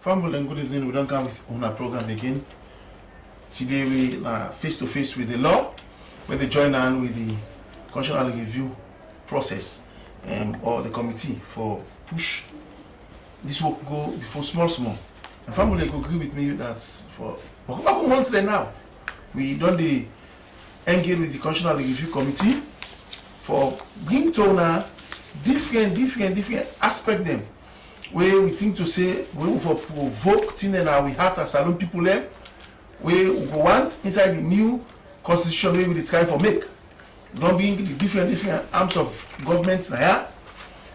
Family and good evening. We don't come with on our program again. Today we are face to face with the law, where they join on with the constitutional review process or the committee for push. This will go before small. And family will agree with me that for a couple months there now, we don't engage with the constitutional review committee for bring to now different aspect them. Where we think to say we for provoke thing and we had as salon people there, where we want inside the new constitution where we try for make. Don't bring the different arms of governments here,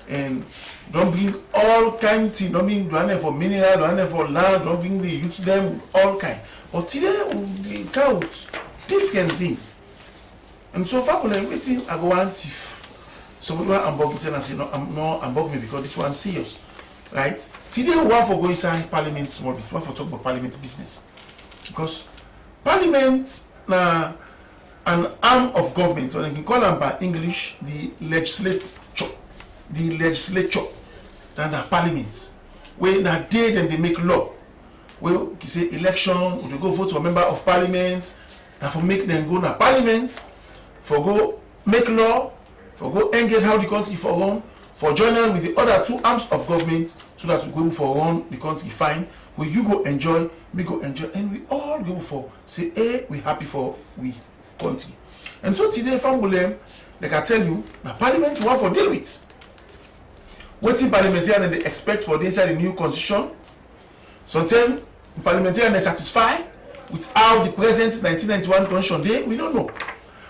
and don't bring all kind things. Don't bring one for mineral, one for land. Don't bring the youth them all kind. But today we count different things. And so far, when I'm waiting, I go want if somebody want unbug me and say no, I'm not unbug me because this one serious. Right? Today we want for go inside parliament small bit. We want for talk about parliament business. Because parliament na an arm of government, or they can call them by English the legislature. The legislature and the parliament. Where na day then they make law. Where you say election, they go vote for a member of parliament, and for make them go na parliament, for go make law, for go engage how the country for run. For joining with the other two arms of government so that we go for run the country fine, where you go enjoy, me go enjoy, and we all go for say, hey, we happy for we country. And so today, family, like I tell you, the parliament want for deal with. What in parliamentarian they expect for the inside the new constitution. Sometimes parliamentarian they satisfied with how the present 1991 constitution they we don't know.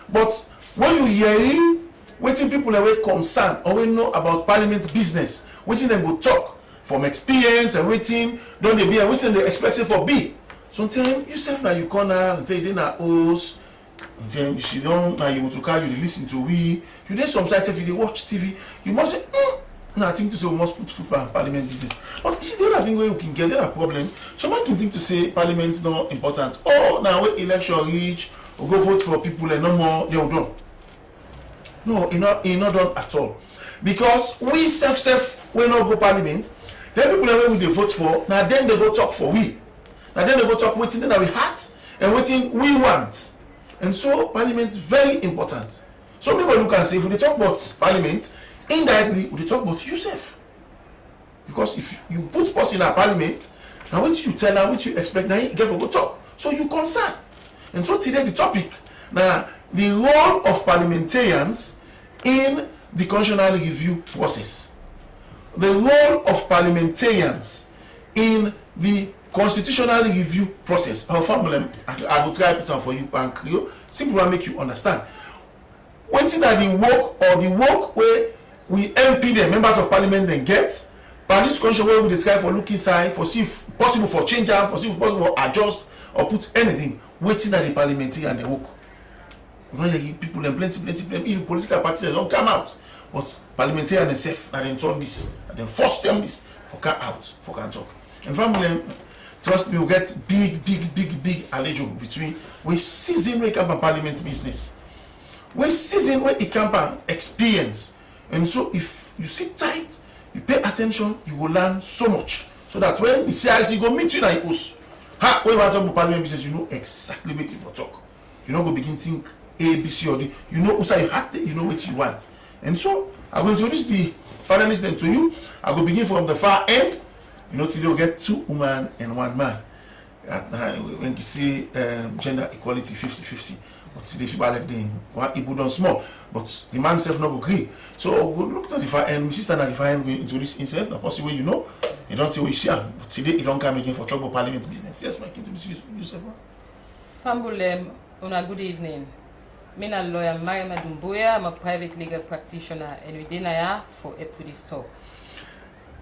But when you hearing waiting people away concerned or we know about parliament business, waiting them go talk from experience and waiting don't they be and waiting they expect for be. Sometimes yourself now you corner and say they na host, and then you sit down now you go to car you listen to we. You then sometimes if you watch TV, you must say, no, I think to say we must put foot on parliament business. But you see the other thing where we can get the other problem. Someone can think to say parliament is not important. Oh now when election reach or go vote for people and no more they will done. No, it's not done at all. Because we self we not go parliament, then people that we vote for, now then they go talk for we. Now then they go talk waiting that we had and waiting we want. And so parliament is very important. So people look and say if we talk about parliament, indirectly we talk about yourself. Because if you put person in a parliament, now what you tell her, what you expect, now you get for go talk. So you concern. And so today the topic, now the role of parliamentarians in the constitutional review process. The role of parliamentarians in the constitutional review process. Our formula, I will try to put on for you and Creole, simply to make you understand. Waiting that the work where we MP the members of parliament then get, but this constitution where we describe for look inside, for see if possible for change them, for see if possible for adjust or put anything, waiting that the parliamentarian they work. You don't give people them plenty. If political parties don't come out, but parliamentarians themselves and then turn this and then force them this for can out for can talk. And family, trust me, we get big allegiance between we season where camp parliament business, we season where it camp experience, and so if you sit tight, you pay attention, you will learn so much. So that when the CIC go meet you in your house, when you want to talk about parliament business, you know exactly what you for talk. You don't go begin think A, B, C, or D. You know also you have you know what you want. And so I will introduce the panelists then to you. I will begin from the far end. You know, today we'll get 2 women and 1 man. When you see gender equality 50-50. But today if you like them, one people done small. But the man himself not agree. So we'll look at the far end. Mrs. Standard the far end will introduce himself. The possible you know. You don't see what you see. But today you don't come again for trouble parliament business. Yes, Mike, introduce yourself. Fambulem, good evening. I'm a lawyer, Mariam Dumbuya. I'm a private legal practitioner, and we're here for this talk.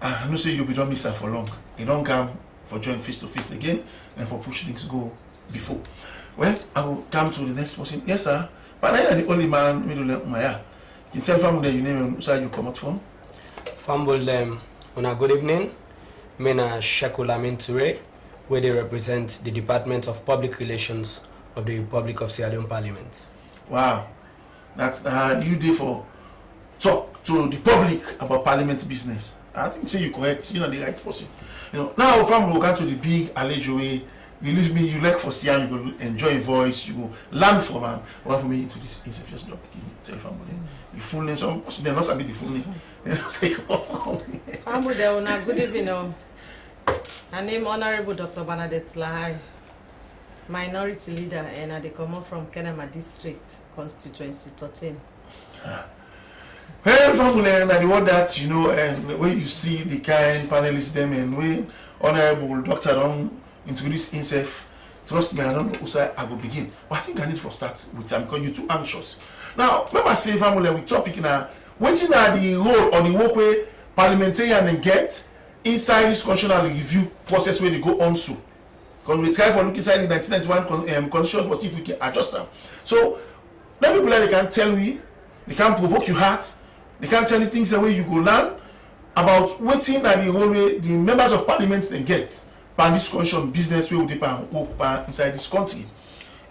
I know say you'll be done miss for long. You don't come for join face to face again and for push things go before. Well, I will come to the next person. Yes, sir. But I am the only man middle Maya. You tell family your name and side you come out from. Fambul good evening. Mena Shakulamin Ture, where they represent the Department of Public Relations of the Republic of Sierra Leone Parliament. Wow, that's you did for talk to the public about parliament business. I think say you correct, you know the right person. You know, now from we go to the big allegory way, you lose me, you like for Siam, you go enjoy a voice, you go learn from him. One for me into this inception job, tell family. The full name, some person they not sabi the full name. They don't say Family, good evening. Her name Honorable Dr. Bernadette Lahai, minority leader, and they come from Kenema District, constituency 13. Well, family, and the word that you know, and when you see the kind panelists them, and when Honorable Doctor don't introduce himself, trust me, I don't know who I will begin. But I think I need to start with him because you're too anxious. Now, remember, say family, we topic now. Waiting at the role or the workway parliamentarian and get inside this constitutional review process where they go on so. Because we try for look inside the 1991 constitution for see if we can adjust them. So, let people like they can tell me, they can provoke your heart, they can tell you things the way you go learn about waiting at the whole way the members of parliament they get by this constitution business way they work inside this country.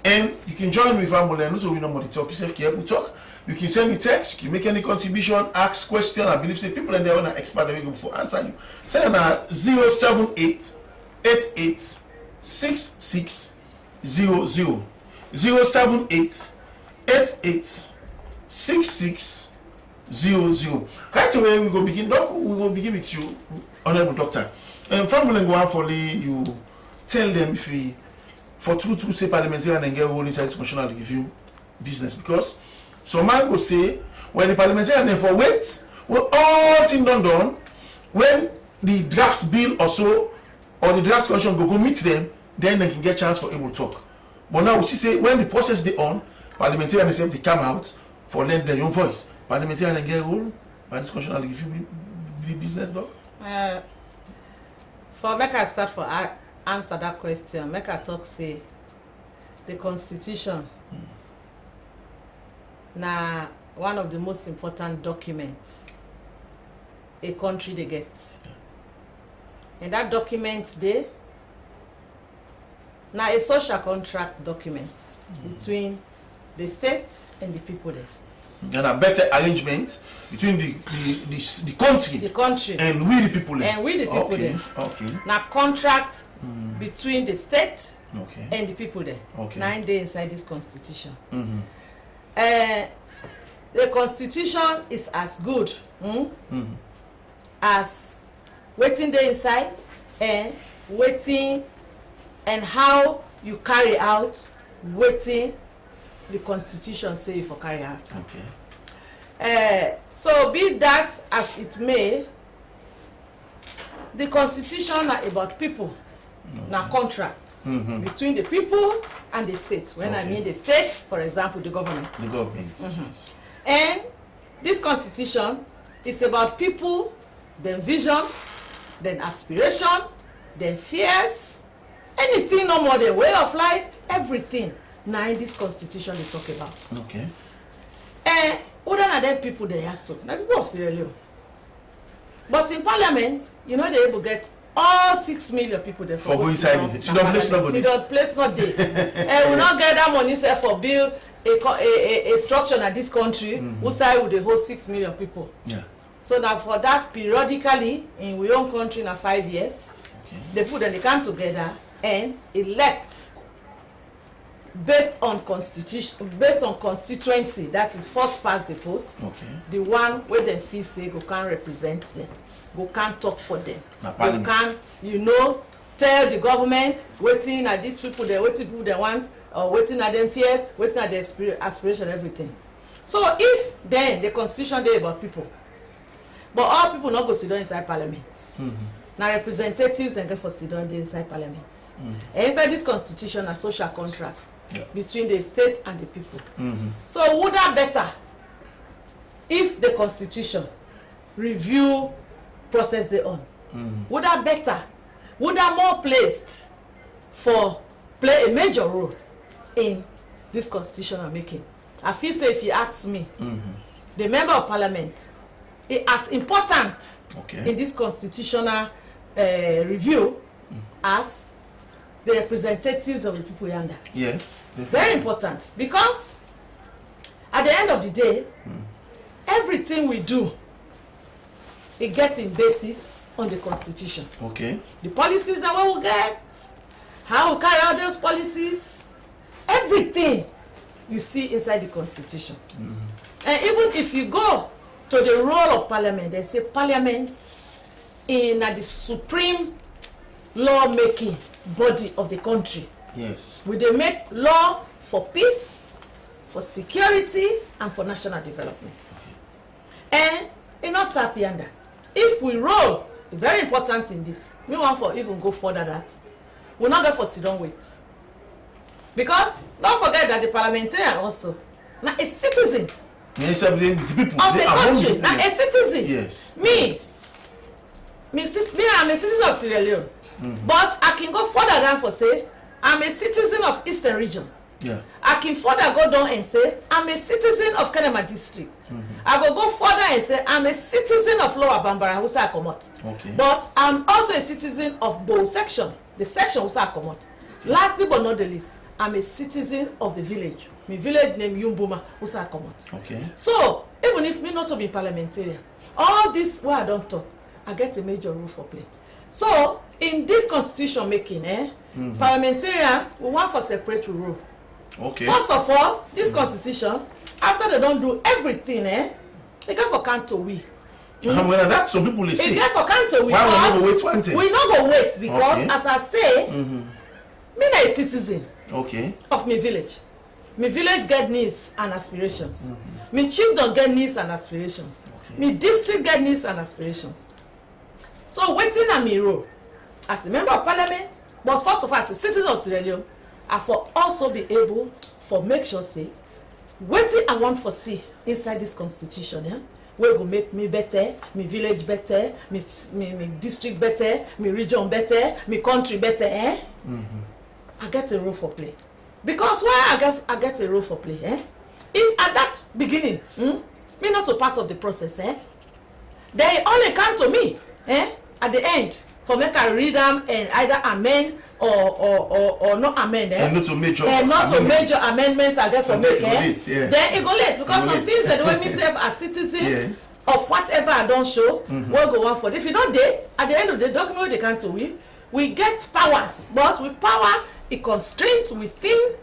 And you can join with family and not so we know more the talk. Yourself can help talk. You can send me text, you can make any contribution, ask question. I believe say people in there want to expert they will go for answer you. Send them 078 88 66 00 078 88 66 00. Right away we go begin. Doc, we will begin with you, Honorable Doctor. From Bulengo for you tell them if we for two say parliamentarian and get role inside constitutional review business because some man go say when the parliamentarian then for wait when all things done when the draft bill or so or the draft constitution go meet them then they can get chance for able to talk. But now we see say when the process they on parliamentarian themselves they come out for lend their own voice. Parliamentarian and get role by this constitutional review business dog. For make I start for answer that question, make I talk say the constitution na one of the most important documents a country they get. And that document they na a social contract document between the state and the people there. And a better arrangement between the country and we the people there. And we the people okay. there. Okay. Now contract between the state and the people there. Okay. 9 days inside this constitution. The constitution is as good as waiting there inside and waiting and how you carry out waiting the constitution say for carry out. Okay. So be that as it may, the constitution are about people. Now contract between the people and the state. When I mean the state, for example, the government. The government. Yes. And this constitution is about people, their vision, their aspiration, their fears, anything no more, their way of life, everything. Now in this constitution they talk about. Okay. And other than them people they are so. Now people of Sierra Leone. But in parliament, you know they able get all 6 million people there for go inside it. Sidon place not there. And we not get that money say for build a structure in this country who side would they host 6 million people. Yeah. So now for that periodically in we own country in 5 years, they put them they come together and elect based on constitution, based on constituency, that is first past the post. The one where they feel say go can represent them, go can talk for them, go can, you know, tell the government waiting at these people they waiting people they want, or waiting at them fears, waiting at their aspiration, everything. So if then the constitution dey about people, but all people not go sit down inside parliament. Now representatives and get for sit down inside parliament. And inside this constitution a social contract. Between the state and the people. So would that better if the constitution review process they on? Would that better? Would that more placed for play a major role in this constitutional making? I feel say if you ask me, the member of parliament is as important in this constitutional review as the representatives of the people yonder. Yes, definitely. Very important, because at the end of the day, everything we do it gets in basis on the constitution. Okay. The policies that we will get, how we carry out those policies, everything you see inside the constitution. And even if you go to the role of parliament, they say parliament in the supreme law-making body of the country. Yes. We dey make law for peace, for security, and for national development. And e not tap yonder. If we roll, very important in this, we want for even go further that, we not go for sit down wait. Because don't forget that the parliamentarian also na a citizen Yes, the people of the country, na a citizen. Yes. Me I'm a citizen of Sierra Leone. But I can go further down for say I'm a citizen of Eastern Region. Yeah. I can further go down and say I'm a citizen of Kenema District. I go further and say I'm a citizen of Lower Bambara, who say I come out. Okay. But I'm also a citizen of Bow section, the section who say I come out. Lastly but not the least, I'm a citizen of the village. My village name Yumbuma, who say I come out. Okay. So even if me not to be parliamentarian, all this what I don't talk, I get a major role for play. So in this constitution making, parliamentarian we want for separate rule. Okay. First of all, this constitution, after they don't do everything, they get for canto we. And when that's some people they They say. get for canto we. Why we not go wait 20? We not go wait because, Okay. as I say, me na a citizen Okay. of my village. My village get needs and aspirations. My chiefdom get needs and aspirations. Okay. My district get needs and aspirations. So waiting at me role as a member of parliament, but first of all as a citizen of Sierra Leone, I for also be able for make sure say waiting I want for see inside this constitution, wey go make me better, me village better, me district better, me region better, me country better, I get a role for play. Because why I get a role for play, if at that beginning, me not a part of the process, they only come to me, at the end, for make I read them and either amend or not amend, And not to major. and not to major amendments I get to make, late, yeah. then it go late because It go some late. things that when me serve as citizen Yes. of whatever I don't show, we'll go on for it. If you don't dey, at the end of the document they come to we get powers, but with power it constraints within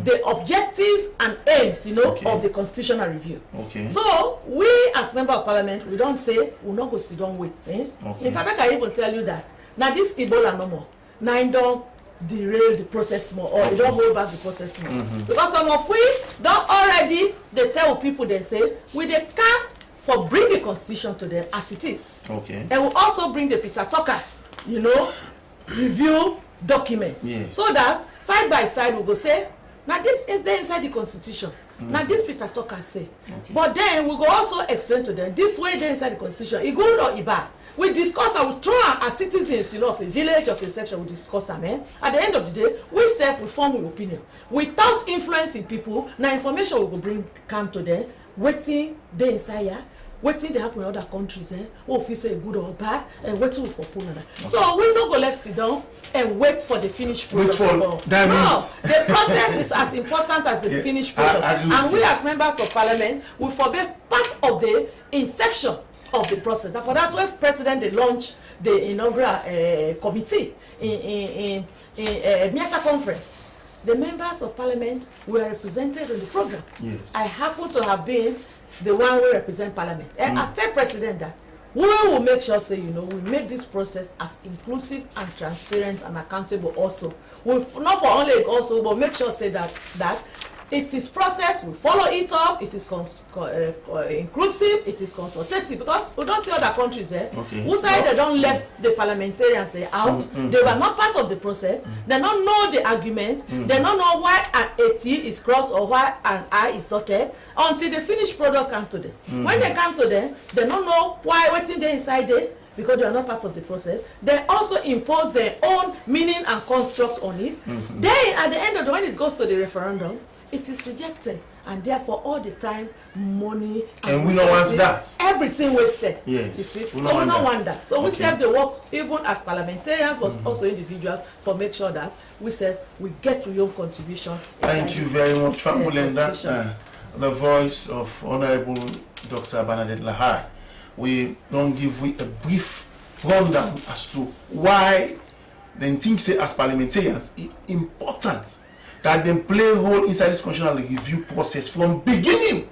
the objectives and aims, Okay. of the constitutional review. Okay. So we as member of parliament, we don't say we not go sit down wait. Okay. In fact, I even tell you that now this Ebola no more. Now it don't derail the process more, or it don't hold back the process more. Because some of we don't already they tell people they say we they come for bring the constitution to them as it is. Okay. And we also bring the Peter Tucker, review document. Yes. So that side by side we go say, now this is there inside the constitution. Now this Peter Tucker say. Okay. But then we go also explain to them this way there inside the constitution, it good or it bad. We discuss and we throw as citizens, of a village, of a section, we discuss them. At the end of the day, we self-reform with opinion. Without influencing people, now information we will bring come to them, waiting they inside here. Wetin dey happen in other countries, what if you say good or bad, and wetin we for pull on that. So we no go left sit down and wait for the finished product. Wait for that No, minute. the process is as important as the Yeah, finished I product. agree with And we you. as members of parliament, we forbid part of the inception of the process. And for that, when president they launch the inaugural committee in Miata conference, the members of parliament were represented in the program. Yes. I happen to have been the one who represent parliament. And I tell president that we will make sure say we make this process as inclusive and transparent and accountable also. We not for only also, but make sure say that it is process, we follow it up, it is inclusive, it is consultative, because we don't see other countries who say they don't left the parliamentarians they out, they were not part of the process, they don't know the argument, they don't know why an AT is crossed or why an I is dotted until the finished product come to them. When they come to them, they don't know why waiting there inside there, because they are not part of the process. They also impose their own meaning and construct on it. Then at the end of the when it goes to the referendum, it is rejected, and therefore all the time money and we don't want resources, that. everything wasted. Yes, You see? we So don't we don't want want that. that. So we Okay. serve the work even as parliamentarians, but also individuals, for make sure that we get to your contribution. Thank you very much, Famulenda, constitution. the voice of Honorable Dr. Bernadette Lahai we don't give we a brief rundown as to why they think say as parliamentarians it's important that they play a role inside this constitutional review process from beginning.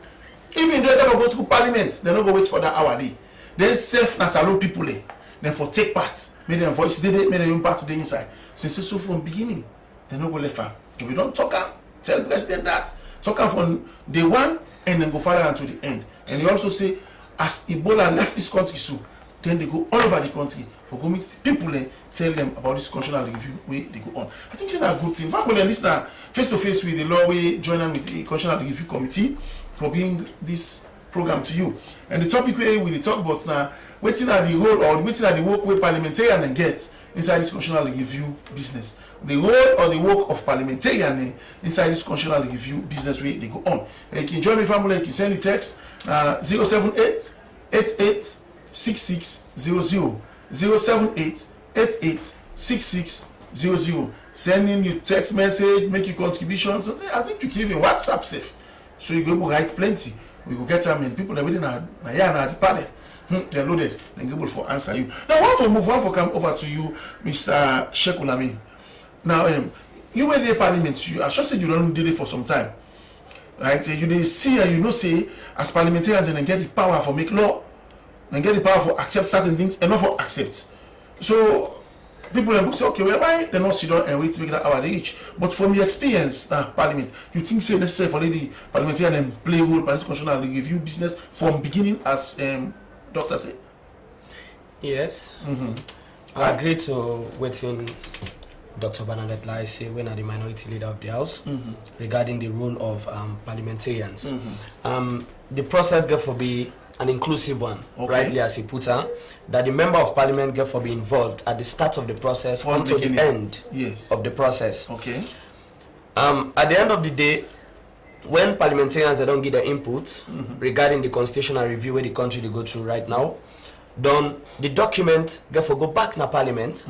Even though they don't go through parliament, they don't go wait for that hour day. They self na salon people then for take part, make them voice they make them impact the inside. Since so from beginning, they don't go left far. If we don't talk am, tell president that, talk am from day one and then go further until the end. And he also say as Ebola left this country so then they go all over the country for go meet the people and tell them about this constitutional review where they go on. I think it's a good thing. In fact, when they listen face to face with the law, we join them with the constitutional review committee for bring this program to you. And the topic where we talk about now, waiting at the role or waiting at the work where parliamentarians and get inside this constitutional review business. The role or the work of parliamentarians inside this constitutional review business where they go on. And you can join me family, you can send the text 078 88 6600 078 88 6600. Sending you text message, make your contributions. I think you can even WhatsApp safe. So you go write plenty. We will get them and people that within our the panel. They're loaded and able for answer you. Now one for come over to you, Mr. Sheku Lamin. Now you were the parliament, I just said you don't did it for some time. Right? You they see and you know say as parliamentarians and then get the power for make law and get the power for accept certain things and not for accept. So people will say, okay, well, why they not sit down and wait to make that our reach? But from your experience now, Parliament, you think say necessary for the parliamentarian and play role by this constitutional review business from beginning as Doctor say? Yes. I agree to waiting Dr. Bernadette Lai say when are the minority leader of the House regarding the role of parliamentarians. The process get for be an inclusive one, rightly as he put on, that the member of parliament get for be involved at the start of the process until the end of the process. Okay. At the end of the day, when parliamentarians they don't give their inputs regarding the constitutional review where the country they go through right now, then the document get for go back na parliament,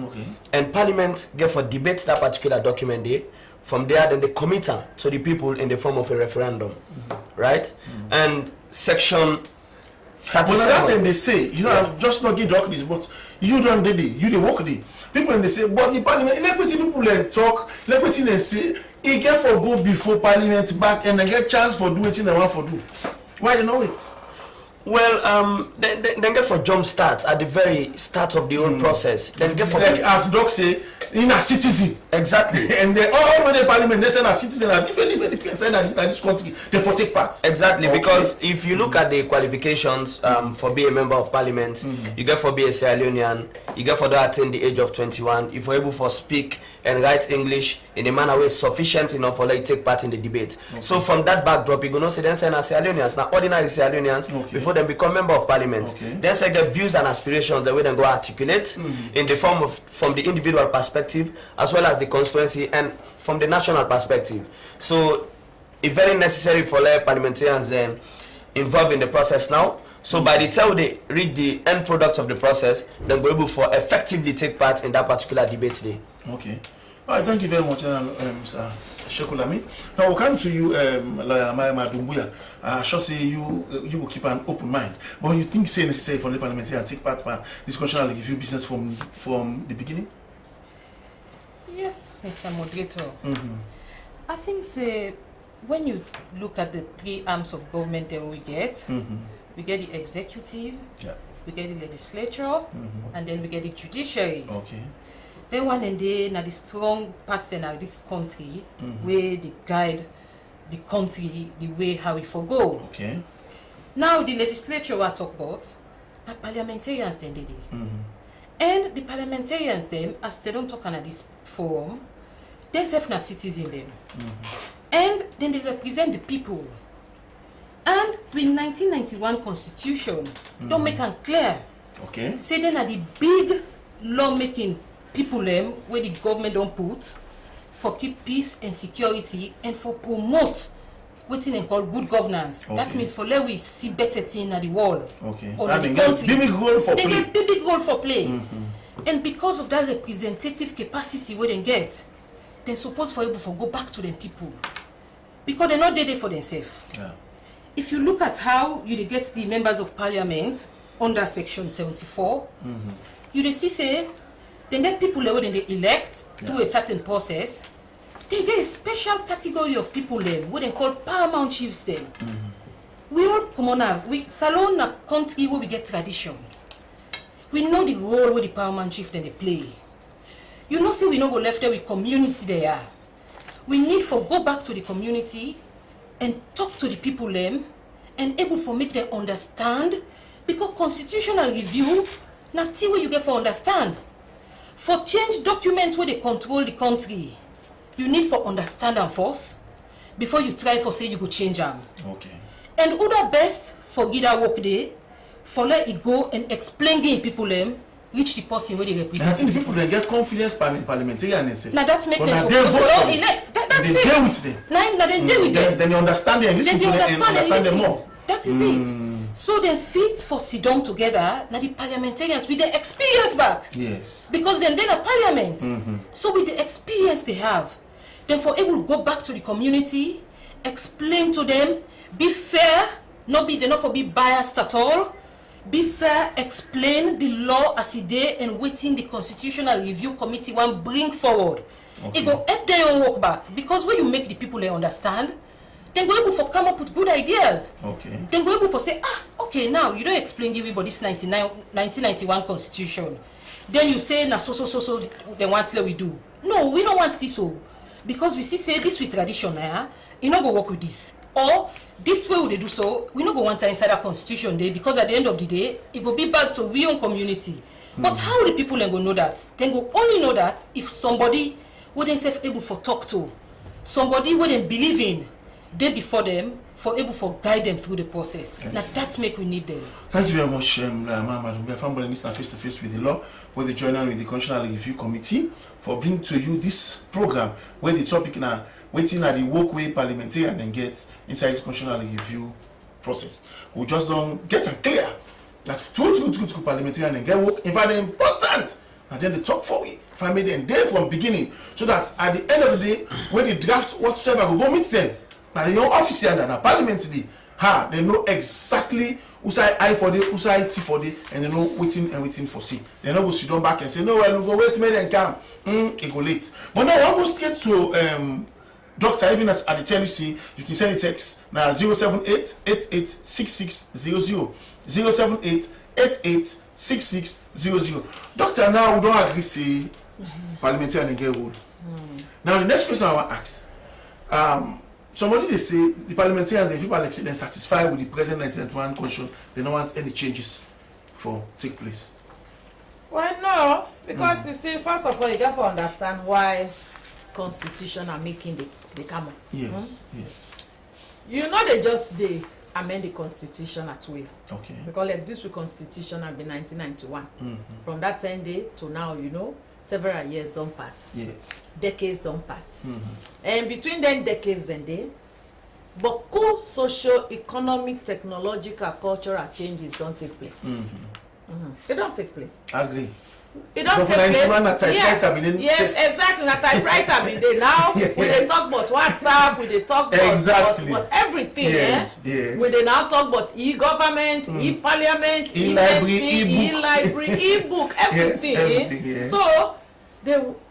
and parliament get for debate that particular document there. From there, then they commit to the people in the form of a referendum, right? And section 37. Well, that then they say, you know, I'm just not give this, but you don't do it, you the work it. People and they say, but the parliament, let me people and talk, let me and say, he get for go before parliament back and they get chance for do what they want for do. Why you know it? Well, then get for jump start at the very start of the whole process. Then get for like as Doc say, in a citizen. Exactly. And they all when the parliament they send a citizen and different send that this country, they for take part. Exactly, because if you look at the qualifications for being a member of parliament, you get for be a Sierra Leonean, you get for to attain the age of 21, if you're able for speak and write English in a manner where is sufficient enough for like take part in the debate. So from that backdrop, you gonna say then send as Sierra Leoneans, now ordinary Sierra Leoneans before they become member of parliament. Then say get views and aspirations the way they go articulate in the form of from the individual perspective as well as the constituency and from the national perspective. So it's very necessary for parliamentarians then involved in the process now. So by the time they read the end product of the process, then we're able for effectively take part in that particular debate day. Okay. All right, thank you very much, Mr. Sheku Lamin. Now we'll come to you, Lawyer Maya Dumbuya. I shall say you will keep an open mind. But you think say necessary for the parliamentarian take part in this constitutional review business from the beginning? Yes, Mr. Moderator. I think say when you look at the three arms of government that we get the executive, we get the legislature, and then we get the judiciary. Okay. Then one and day now the strong parts in this country where they guide the country the way how we forgo. Okay. Now the legislature we talk about, the parliamentarians then did it. And the parliamentarians them, as they don't talk on this forum, they self na citizen them. And then they represent the people. And with 1991 constitution, don't make them clear. Okay. Say then are the big lawmaking people them where the government don't put for keep peace and security and for promote what they call good governance. That means for let we see better thing at the world. Okay. Or And the they country. get big role for They play. get big role for play. And because of that representative capacity where they get, they're supposed for able to go back to them people. Because they're not there for themselves. Yeah. If you look at how you get the members of parliament, under section 74, you dey see say they get people wey they elect through a certain process. They get a special category of people what they call paramount chiefs them. We all commoner, we Salone a country where we get tradition. We know the role where the paramount chief they play. You know, say we no go left there with community there. We need for go back to the community and talk to the people them and able for make them understand, because constitutional review na thing where you get for understand. For change documents where they control the country, you need for understand them first before you try for say you go change them. Okay. And who the best for get that work day for let it go and explain to people them reach the person where they represent. I think the people then get confidence parliamentarian and say. Now that makes them elect. That's they it. deal with them. Now they deal with them. Then they understand them and listen to them and understand them more. That is it. So they fit for sit down together. Now the parliamentarians with their experience back. Yes. Because then they're a parliament. So with the experience they have, then for able to go back to the community, explain to them, be fair, they're not for be biased at all. Be fair, explain the law as it is and waiting the Constitutional Review Committee one bring forward. Okay. It go help them work back, because when you make the people they understand, then go able for come up with good ideas. Okay. Then go able for say, okay, now you don't explain everybody's 1991 Constitution. Then you say, na so they want to we do. No, we don't want this so. Because we see say this with tradition, you not go work with this. Or this way would they do so, we not go want to inside our constitution day, because at the end of the day, it will be back to we own community. But how the people then go know that? Then go only know that if somebody wouldn't self able for talk to, somebody wouldn't believe in, they before them, for able for guide them through the process. Now that's make we need them. Thank you very much, Madam. We are from Listener Face to Face with the Law, where they join on with the Constitutional Review Committee for bringing to you this program where the topic now waiting at the walkway parliamentarian and get inside the Constitutional Review process. We just don't get it clear that two parliamentarian and get work. In fact, they're important. And then they talk for it. If I made them there from beginning, so that at the end of the day, when they draft whatsoever, we go meet them. Now they know officer and the parliament they know exactly who's I for the, who's I T for the, and they know waiting for C. They know go sit down back and say, no, well, we go wait make them come. It go late. But now I go straight to Doctor, even as at the TLC, you can send a text now 078-886600. 078-886600. Doctor, now we don't agree say parliamentarian and get rule. Now the next question I want to ask. Somebody they say the parliamentarians, if people are satisfied with the present 1991 constitution, they don't want any changes for take place. Well, no, because you see, first of all, you got to understand why constitution are making the come up. Yes, yes. You know they just amend the constitution at will. Okay. Because like this constitution have been 1991. From that 10 day to now, you know, several years don't pass. Yes. Decades don't pass. And between them decades and they, but cool social, economic, technological, cultural changes don't take place. They don't take place. Agree. It don't take place. Yes, exactly. Na typewriter be there now. Yes. We dey talk about WhatsApp. We dey talk about everything. Yes. We dey now talk about e-government, e-parliament, e-library, e-library, e-book, everything. Yes. So,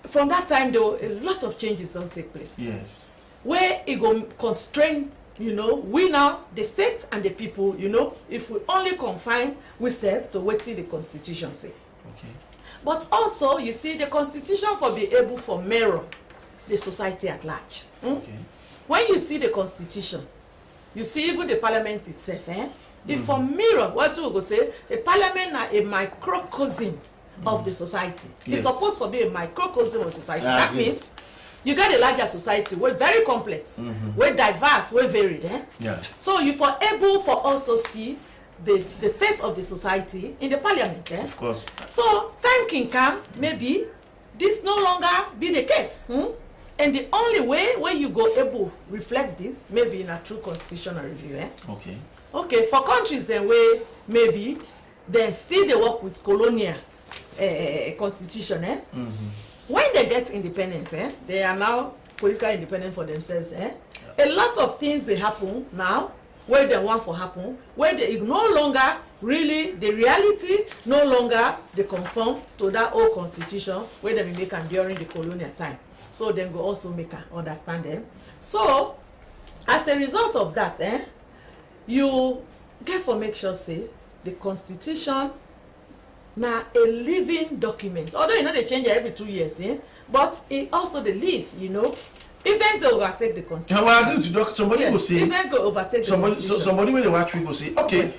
from that time, there were a lot of changes don't take place. Yes. Where it go constrain, you know, we now, the state and the people, you know, if we only confine ourselves to what the constitution say. Okay. But also, you see, the constitution for be able for mirror the society at large. Okay. When you see the constitution, you see even the parliament itself. If for mirror, what you go say, the parliament are a microcosm of the society. Yes. It's supposed to be a microcosm of society. That means you got a larger society. We're very complex. We're diverse. We're varied. Yeah. So you for able for also see the face of the society in the parliament. Of course. So time can come, maybe this no longer be the case. And the only way where you go able reflect this, maybe in a true constitutional review. Okay. Okay, for countries then where maybe they still they work with colonial constitution. When they get independent, they are now politically independent for themselves. A lot of things they happen now where they want for happen, where they no longer really the reality, no longer they conform to that old constitution where they be make am during the colonial time. So then go also make am understand them. So as a result of that, you get for make sure say the constitution na a living document. Although you know they change it every 2 years, but it also they live, you know. Events will overtake the constitution. Well, I agree to doctor. Somebody will say. Events will overtake the constitution. Somebody when they watch we go say, okay,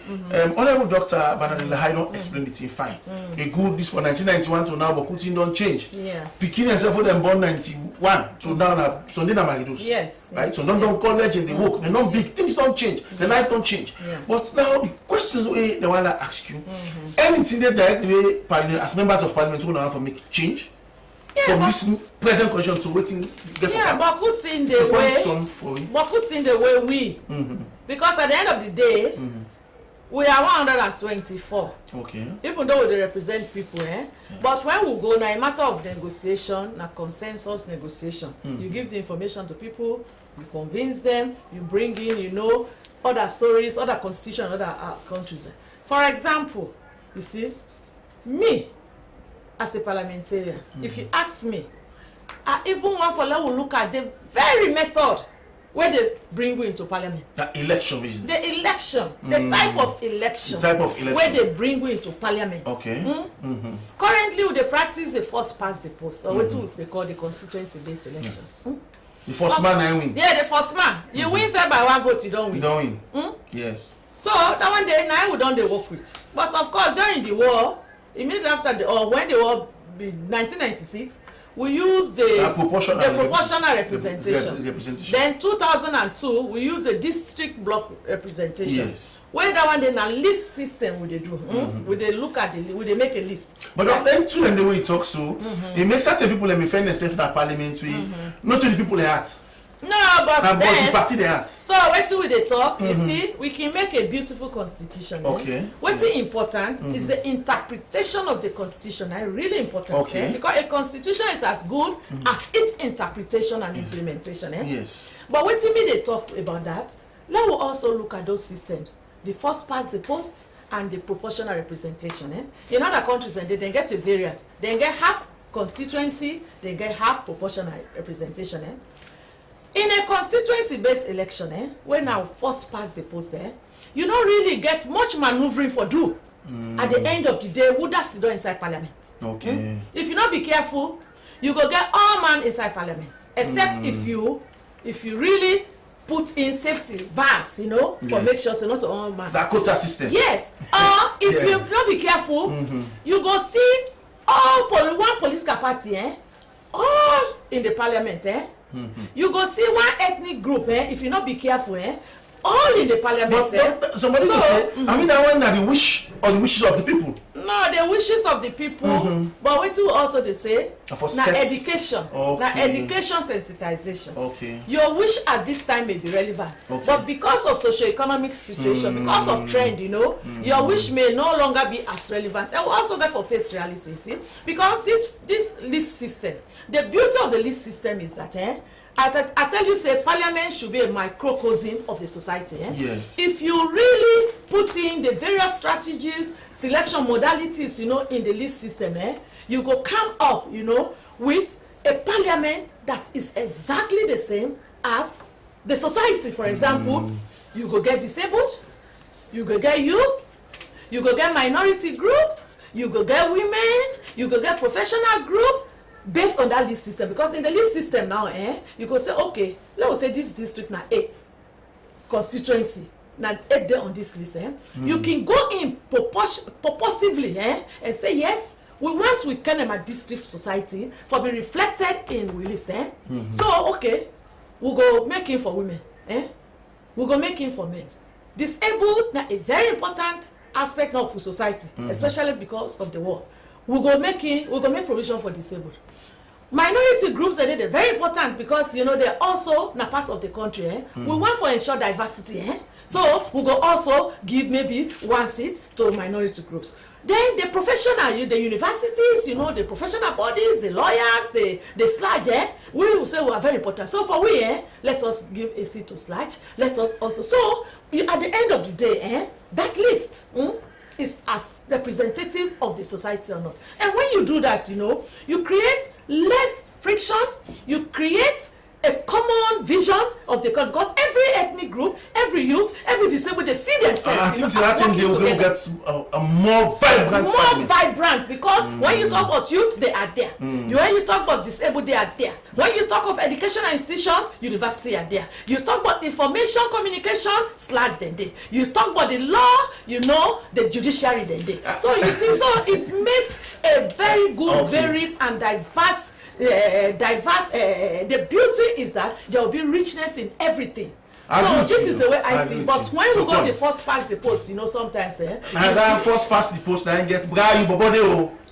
Honorable Dr. Banadilla don't explain it fine. A good this for 1991 to now, but Putin don't change. Yeah. Picking yourself for them born 91 to now Sunday na Maridos. Yes. Right. So don't college and they work. They don't big things don't change. The life don't change. Yeah. But now the questions they want to ask you, anything that directly as members of parliament who want to make change. Yeah, from this present question to waiting. Yeah, but put in the way we, because at the end of the day, we are 124. Okay. Even though we represent people, but when we go now, a matter of negotiation, a consensus negotiation, you give the information to people, you convince them, you bring in, you know, other stories, other constitution, other countries. For example, you see, me. As a parliamentarian, if you ask me, I even want for let we look at the very method where they bring you into parliament. The election is the election, the type of election. Where they bring you into parliament. Okay. Currently, they practice the first past the post, or what they call the constituency-based election. The first man I win. Yeah, the first man. You win say by 1 vote, you don't win. You don't win. Yes. So that one day now we don't they work with. But of course during the war. Immediately after when the war in 1996, we used the proportional representation. Then 2002, we used the district block representation. Yes. Where that one then a list system we they do. We they look at they make a list. But of them too, and the way it talks so, it makes certain people let me find themselves in that parliamentary, not to the people they at. No, but then the party they at. So what's with the talk? You see, we can make a beautiful constitution. Okay. What's important is the interpretation of the constitution. Really important. Okay. Because a constitution is as good as its interpretation and implementation. Yes. But what do you mean they talk about that? Let us also look at those systems. The first past the post and the proportional representation. In other countries, and they get a variant. They get half constituency, they get half proportional representation. In a constituency-based election, when now first pass the post you don't really get much maneuvering for do. At the end of the day, who does the door inside parliament? Okay. If you not be careful, you go get all man inside parliament. Except if you really put in safety valves, you know, for make sure so not all man. That quota system. Yes. Or if you not be careful, you go see all one political party, all in the parliament, you go see one ethnic group, if you not be careful, all in the parliament. But somebody will say, I mean that one are the wish or the wishes of the people. No, the wishes of the people. But what you also they say, now education, now education sensitization. Okay. Your wish at this time may be relevant, but because of socio-economic situation, because of trend, you know, your wish may no longer be as relevant. And we also get for face reality, see, because this list system, the beauty of the list system is that I tell you, say parliament should be a microcosm of the society. Yes. If you really put in the various strategies, selection modalities, you know, in the list system, you go come up, you know, with a parliament that is exactly the same as the society. For example, you go get disabled, you go get youth, you go get minority group, you go get women, you go get professional group. Based on that list system, because in the list system now, you go say, okay, let us say this district now 8 constituency, now 8 there on this list. You can go in purposively and say, yes, we want we can a district society for be reflected in we list. So, okay, we'll go making for women, we'll go making for men. Disabled, now a very important aspect now for society, especially because of the war. We'll go make provision for disabled. Minority groups are very important because you know they're also na part of the country. We want to ensure diversity. So we go also give maybe 1 seat to minority groups. then the professional, the universities, you know, the professional bodies, the lawyers, the SLAJ, we will say we are very important. So for we, let us give a seat to SLAJ. Let us also, so at the end of the day, that list is as representative of the society or not. And when you do that, you know, you create less friction, you create a common vision of the country, because every ethnic group, every youth, every disabled, they see themselves. I think they will get a more vibrant. More vibrant, because when you talk about youth, they are there. When you talk about disabled, they are there. When you talk of educational institutions, university are there. You talk about information communication, SLAG, then they. You talk about the law, you know, the judiciary, then they. So you see, so it makes a very good, varied and diverse. The beauty is that there will be richness in everything. So this is the way I see. But when we go the first past the post, you know, sometimes that first past the post, I get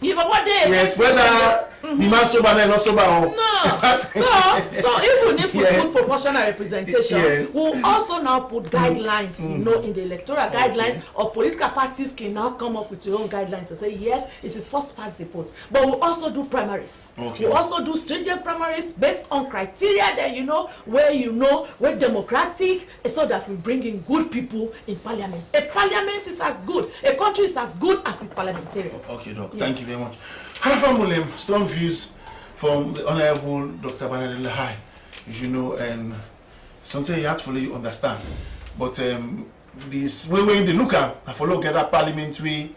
yes, whether the man sober or not sober. No. So even if we put proportional representation, we'll also now put guidelines, you know, in the electoral guidelines, or political parties can now come up with your own guidelines and say, yes, it is first past the post. But we'll also do primaries. We'll also do stringent primaries based on criteria that you know, where democratic, so that we bring in good people in parliament. A parliament is as good, a country is as good as its parliamentarians. Okay, Doc. Thank you very much. Haifa strong views from the Honorable Dr. Banadele Lahai, you know, and something you have to fully understand. But this way when they look at, I follow get that parliamentary,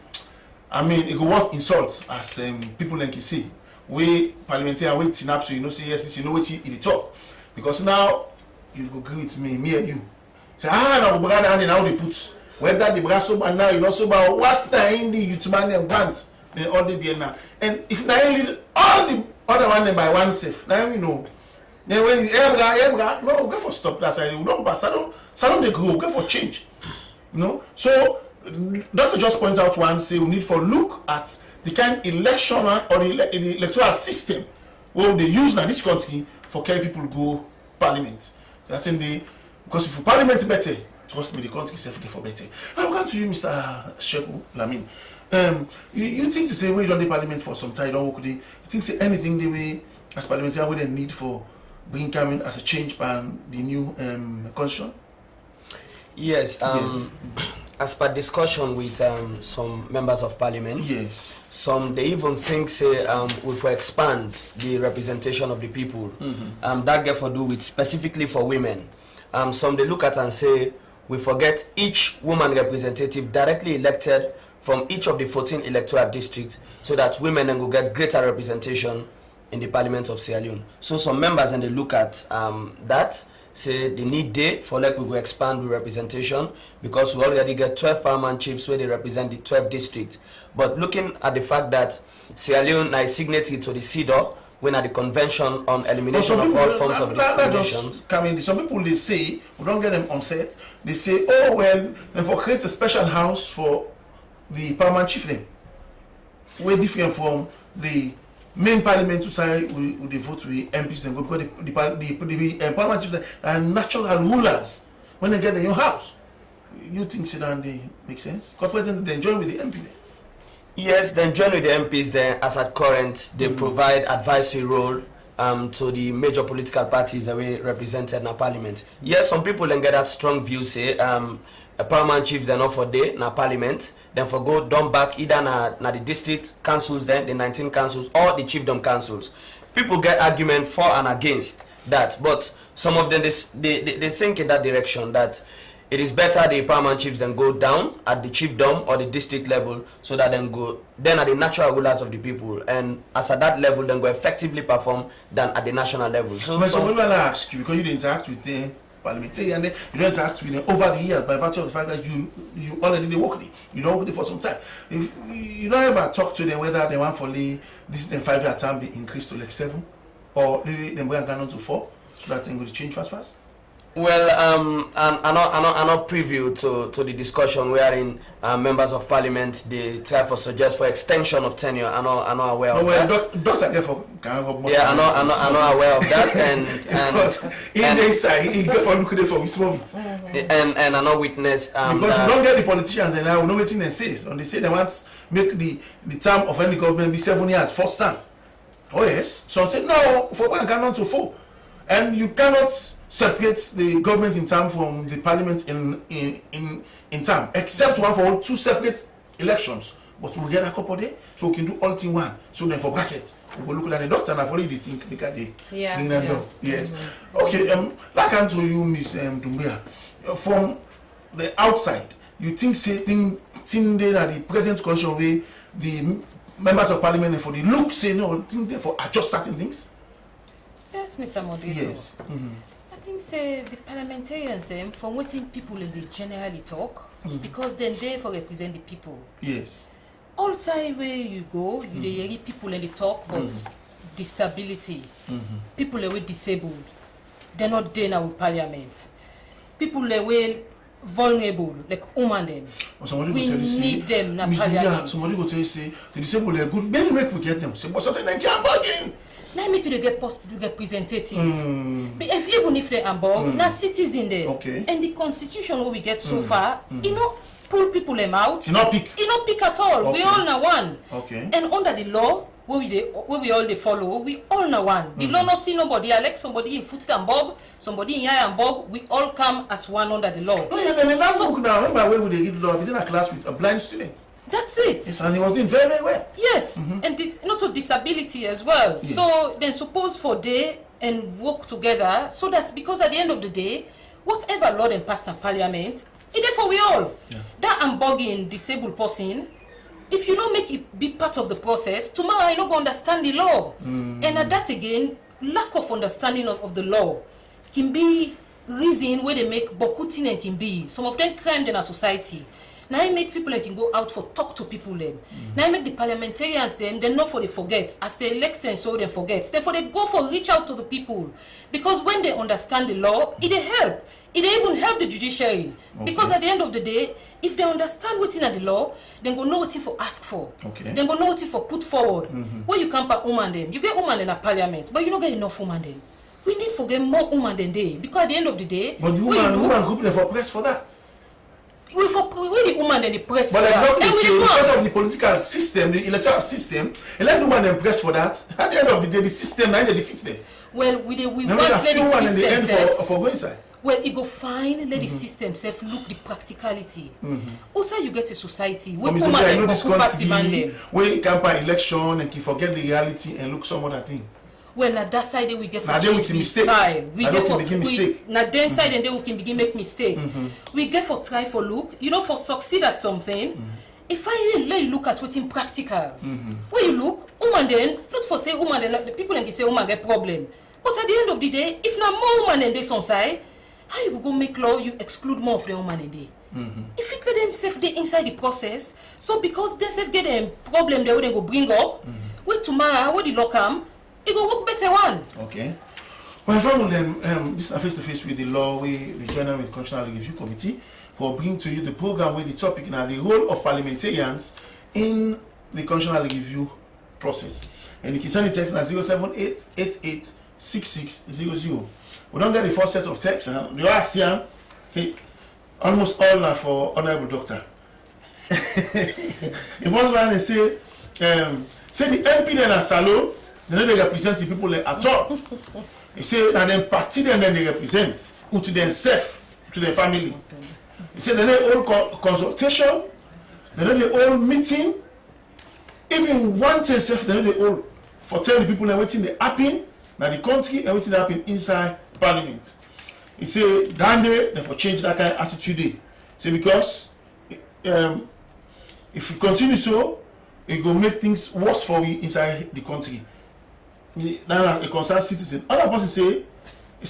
I mean, it go worth insult as people like you see. We parliamentarian waiting up so you know, say yes, this you know what you talk. Because now you go agree with me and you. Say, now we brother and now they put whether the brass sober now, you know, sober, what's the in the youth man and grants. Then all the be now, and if now you lead all the other one by one safe, now you know. Then when no go for stop that side, we don't pass. Salon they go for change, you know. So that's just point out one say we need for look at the kind of election or the electoral system where they use now this country for carry people go parliament. That's in the because if parliament better, trust me, the country itself get for better. Now we come to you, Mr. Sheku Lamin. You think to say we don't the parliament for some time, don't work you think say anything the way as parliamentarian we then need for bringing coming as a change by the new constitution? Yes, as per discussion with some members of parliament, yes, some they even think say we for expand the representation of the people. That get for do with specifically for women. Some they look at and say we forget each woman representative directly elected from each of the 14 electoral districts, so that women then will get greater representation in the Parliament of Sierra Leone. So some members and they look at that, say the need there for like we will expand the representation, because we already get 12 paramount chiefs where they represent the 12 districts. But looking at the fact that Sierra Leone is signatory to the CEDAW, when at the Convention on Elimination of All Forms of Discrimination. Some people they say, we don't get them on set, they say, oh well, then for create a special house for the paramount chief then. We're different from the main parliament to say we vote with MPs then go, because the paramount chief are natural rulers when they get in your house. You think so that they make sense? Because President they join with the MP then. Yes, then join with the MPs then as at current they provide advisory role to the major political parties that we represented in our parliament. Yes, some people then get that strong view say a paramount chiefs they're not for day na parliament, then for go down back either na the district councils then the 19 councils or the chiefdom councils. People get argument for and against that, but some of them they think in that direction that it is better the paramount chiefs then go down at the chiefdom or the district level, so that then are the natural rulers of the people, and as at that level then go effectively perform than at the national level. So when I ask you, because you interact with the parliamentarian, you don't interact with them over the years by virtue of the fact that you already they work there. You don't work there for some time. If you don't ever talk to them whether they want for this 5-year term be increased to like 7, or they bring down to 4, so that they go to change fast. Well, I'm not preview to the discussion wherein members of parliament they try for suggest for extension of tenure. I'm not aware of that. Doctor for yeah, I'm not aware of that, and in the inside, he get for looking for small bit. And I'm not witnessed. Because you don't get the politicians and now we know what they say. And they say they want make the term of any government be 7 years, first term. Oh yes. So I said no, for one cannot to 4, and you cannot separate the government in term from the parliament in term, except one for all 2 separate elections. But we'll get a couple days, so we can do all in one. So then for brackets, we will look at the doctor and I've already think look at the yes. Okay, like I told you, Miss Doumbia, from the outside, you think that the present constitution way the members of parliament for the look say no, think they for adjust certain things? Yes, Mr. Moderator. Yes. I think say the parliamentarians from what people they generally talk, because then they for represent the people. Yes. All side where you go, you hear people and they talk about disability. People that were disabled, they're not there now with parliament. People that were vulnerable, like women them. Somebody We go tell you, need say, them na Miss Doumbia, parliament. somebody go tell you say the disabled are good, maybe make we get them. Say, but something they can't bargain. Now make you get representative. But even if they are born, now citizen there. Okay. And the constitution what we get so far, you know, pull people them out. You not pick. You not pick at all. Okay. We all know one. Okay. And under the law, where we all they follow, we all know one. The law not see nobody elect somebody in Footstambog, somebody in Yayambog. We all come as one under the law. No, yeah, then the last book now, remember where would they give the law? We did a class with a blind student. That's it. Yes, and he was doing very, very well. Yes, and not to disability as well. Yes. So then suppose for day and work together so that because at the end of the day, whatever law then passed in parliament, it's there for we all. Yeah. That unbugging disabled person, if you don't make it be part of the process, tomorrow you're not going to understand the law. And at that again, lack of understanding of the law can be reason where they make bokutin and can be. Some of them crime in our society. Now I make people that can go out for talk to people them. Now I make the parliamentarians them, they're not for they forget. As they elect and so they forget. Therefore they go for reach out to the people. Because when they understand the law, it help. It even help the judiciary. Okay. Because at the end of the day, if they understand what's in the law, then go know what for ask for. Okay. Then go know what for put forward. Where you can't put woman them. You get woman in a parliament, but you don't get enough woman them. We need to get more woman than they. Because at the end of the day, But the woman group they for press for that. we the woman and the press But for like that. not And we say, the because man. of the political system, the electoral system, and let the woman them press for that. At the end of the day, the system now they defeat them. Well, we want Now let they the are few one in the system end self. for going inside. Well, it go fine. Let the system self look the practicality. Also, you get a society where But Mr. woman J, I and know this go pass the man country them. where you campaign election and you forget the reality and look some other thing. Well, na that side we get for Na there we change can the mistake. style. We Na get there for we begin mistake. na then side and then we can begin make mistake. We get for try for look. You know, for succeed at something. If I really look at what's in practical, when you look, woman then not for say woman then the people then can say woman get problem. But at the end of the day, if na more woman than this on side, how you go make law you exclude more of the woman in there? If it let them safe they inside the process, so because they safe get them problem they wouldn't go bring up, wait tomorrow when the law come, it go work better one. Okay. Well, from them, this is face to face with the law, we join with Constitutional Review Committee for bringing to you the program with the topic now the role of parliamentarians in the Constitutional Review process. And you can send the text at 078886600. We don't get the first set of text, and the last year, hey, almost all are for Honorable Doctor. The first one they say the MP then are Salo, they don't represent the people at all. They say that then party then they represent who to themselves, to their family. They say they need all consultation, they need all meeting, even one thing self they need all for telling the people everything they happen, now the country everything that happen inside Parliament. He say that day they for change that kind of attitude. Say because if you continue so, it will make things worse for you inside the country. Now a concerned citizen. Other person say, he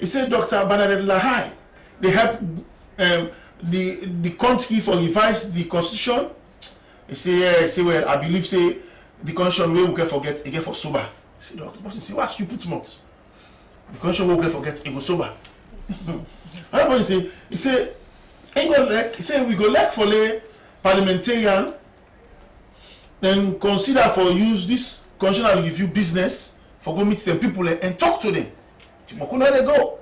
say Dr. Bernadette Lahai, they help the country for revise the constitution. He say well, I believe say the constitution we will get forget again for sober. Say Dr. Person say what you put months. the constitution will get forget it go sober. Another point he say we go elect for the parliamentarian, then consider for use this constitution review business for go meet the people and talk to them. Chimokuna they go.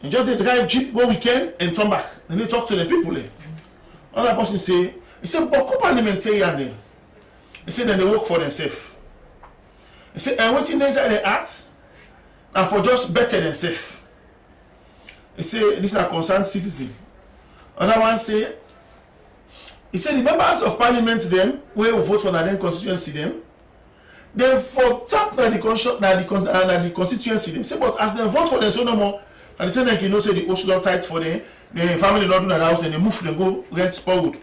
And just they drive jeep go weekend and turn back. Then they talk to the people. Another person say, he said, but parliamentarian then. He said then they work for themselves. He said, and what in they say they act and for just better themselves. He said, this is a concerned citizen. Another one say, he said the members of parliament them where we vote for that constituency them, they for tap the constituency them. Say, but as they vote for them so no more, and they say they can know say the host don't tight for them, the family not do that house and they move them go rent Spoilwood.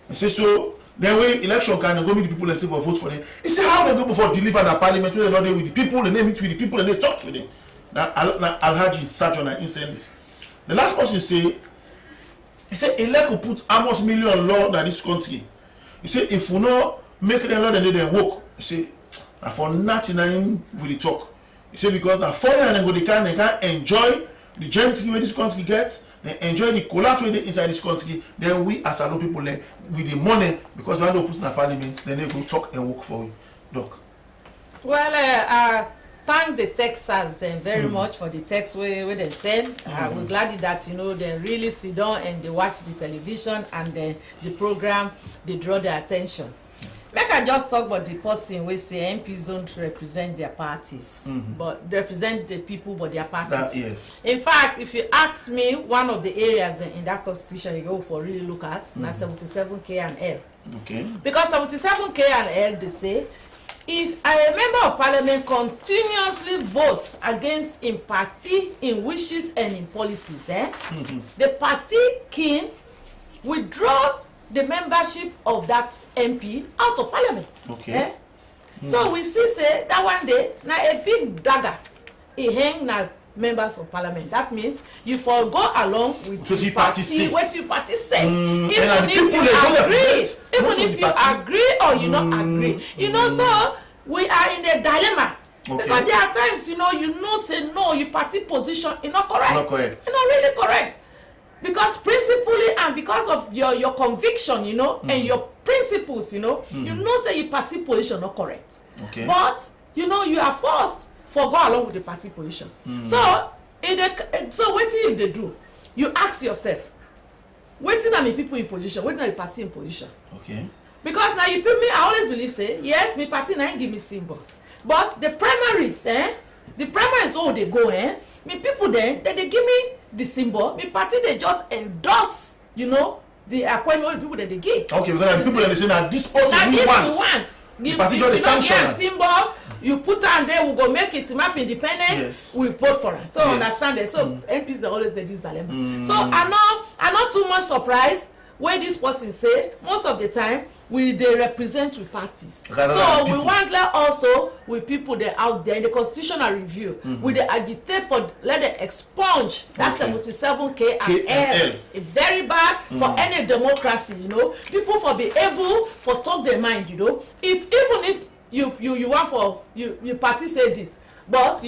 He say so then when election can go meet the people and say for vote for them. He say how they go before deliver the parliament where they not there with the people and they meet with the people and they talk to them. Now Alhaji Sajona inside this. The last person say, he said elect will put how much million law in this country. He said if we not make them law then they work. He say for 99 will they talk. He said because the foreign and go they can enjoy the gentry where this country gets, they enjoy the collateral inside this country, then we as a lot of people with the money because when they put in the parliament, then they go talk and work for you. Doc. Well, thank the Texans then very much for the text where they send. We're glad that they really sit down and they watch the television and the program they draw their attention. Make I just talk about the person we say MPs don't represent their parties, but they represent the people but their parties. Yes. In fact, if you ask me, one of the areas in that constitution you go for really look at, na 77K and L. Okay. Because 77K and L they say, if a member of parliament continuously votes against in party, in wishes and in policies, the party can withdraw the membership of that MP out of parliament. Okay. So we see say that one day now a big dagger it hang na members of parliament. That means you for go along with the party what you party say. Even if you agree or you not agree. So we are in a dilemma. Because there are times say no, your party position is not correct. Not correct. It's not really correct. Because principally and because of your conviction, and your principles, say your party position not correct. Okay. But you are forced for go along with the party position. So what do they do? You ask yourself, waiting at me people in position, waiting at the party in position. Okay. Because now you put me, I always believe say, yes, my party now give me symbol. But the primaries, all they go, me people then they give me the symbol, me party they just endorse, the appointment of people that they give. Okay, because the people that they say that this person we want. The party got the sanction. Symbol, you put on there, we go make it map independence, yes. We vote for it. So understand it. So MPs are always this dilemma. So I'm not too much surprised when this person say most of the time they represent with parties. So we want also with people that out there in the constitutional review, we they agitate for let them expunge that 77K and L. It's very bad for any democracy, People for be able for talk their mind, Even if you want for you party say this. But say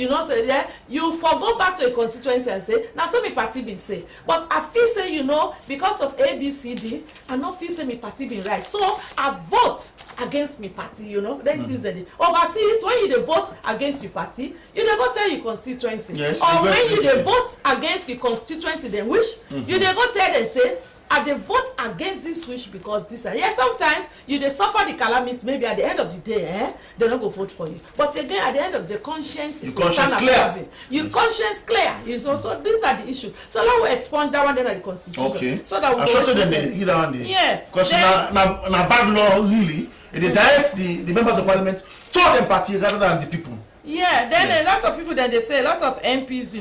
you go back to a constituency and say now so me party been say, but I feel say because of ABCD I not feel say me party been right, so I vote against me party. Then things that overseas when you vote against your party, you go tell your constituency, yes, or when you vote against the constituency then which you go tell them say I dey vote against this wish because this and sometimes you dey suffer the calamity maybe at the end of the day they no go vote for you, but again at the end of the conscience is conscience clear. Your conscience clear, so these are the issues. So now we expunge that one then at the constitution. Okay. So that we go sure them either one day. Yeah. Because na bad law really. They direct the members of parliament to them party rather than the people. Yeah, then a lot of people then they say a lot of MPs,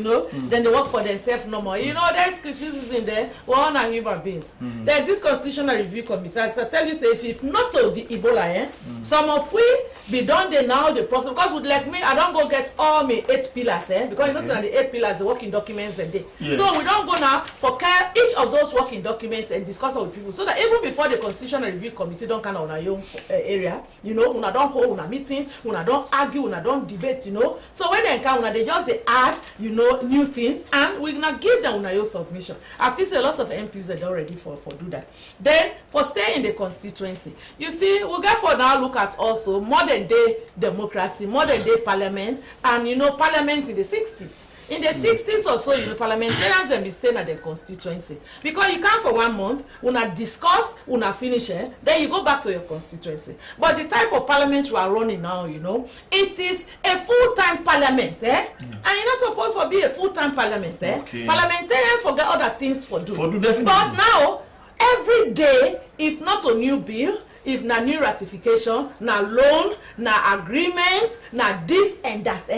then they work for themselves no more. There's criticism there. We're all not human beings. Then this constitutional review committee, I tell you, say if not to the Ebola, some of we be done there now the process because with like me, I don't go get all my 8 pillars, because the 8 pillars, the working documents and they. Yes. So we don't go now for each of those working documents and discuss with people, so that even before the constitutional review committee don't kind of on our own area, una don't hold una meeting, una don't argue, una don't debate. debate, you know. So when they come, they just they add, you know, new things, and we're gonna give them your submission. I feel a lot of MPs are already for do that. Then for stay in the constituency, you see, we'll get for now look at also modern day democracy, modern day parliament, and you know, parliament in the 60s. In the 60s or so, you know, parliamentarians them be staying at their constituency. Because you come for 1 month, una discuss, una finish, then you go back to your constituency. But the type of parliament we are running now, you know, it is a full-time parliament, And you're not supposed to be a full-time parliament, Okay. Parliamentarians forget other things for do. Definitely. But now, every day, if not a new bill, if na new ratification, na loan, na agreement, na this and that,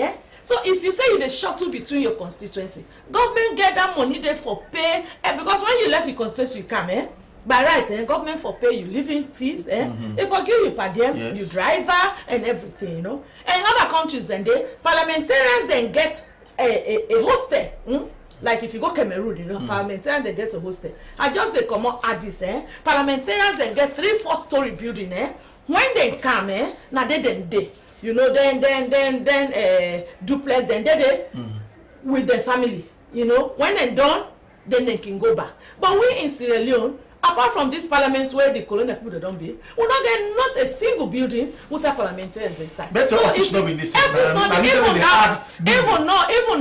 So if you say you dey shuttle between your constituency, government get that money there for pay, because when you left your constituency, you come, by right, government for pay you living fees, They forgive you per diem, Yes. you driver and everything, you know. And in other countries, then they parliamentarians then get a hostel. Like if you go Cameroon, you know, parliamentarians they get a hostel. I just they come out at this, Parliamentarians then get 3-4 story building, When they come, now they. You know, then duplex, then they with their family. You know, when they're done, then they can go back. But we in Sierra Leone, apart from this parliament where the colonial people don't be, we not get not a single building who's a parliamentarians and stuff. Better so office not be this. Even